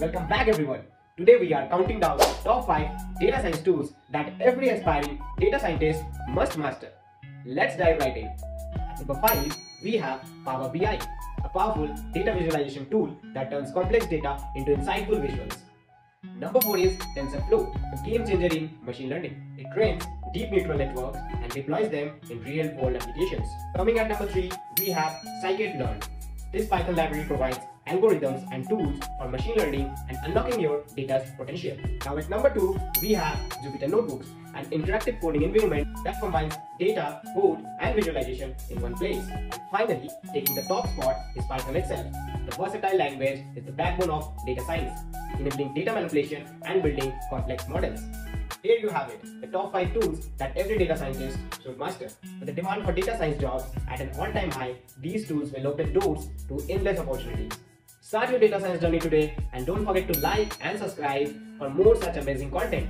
Welcome back everyone. Today we are counting down top 5 data science tools that every aspiring data scientist must master. Let's dive right in. At number 5, we have Power BI, a powerful data visualization tool that turns complex data into insightful visuals. Number 4 is Tensorflow, a game changer in machine learning. It trains deep neural networks and deploys them in real-world applications. Coming at number 3, we have scikit-learn. This Python library provides algorithms and tools for machine learning and unlocking your data's potential. Now at number 2, we have Jupyter Notebooks, an interactive coding environment that combines data, code and visualization in one place. And finally, taking the top spot is Python itself. The versatile language is the backbone of data science, enabling data manipulation and building complex models. Here you have it, the top 5 tools that every data scientist should master. With the demand for data science jobs at an all-time high, these tools will open doors to endless opportunities. Start your data science journey today and don't forget to like and subscribe for more such amazing content.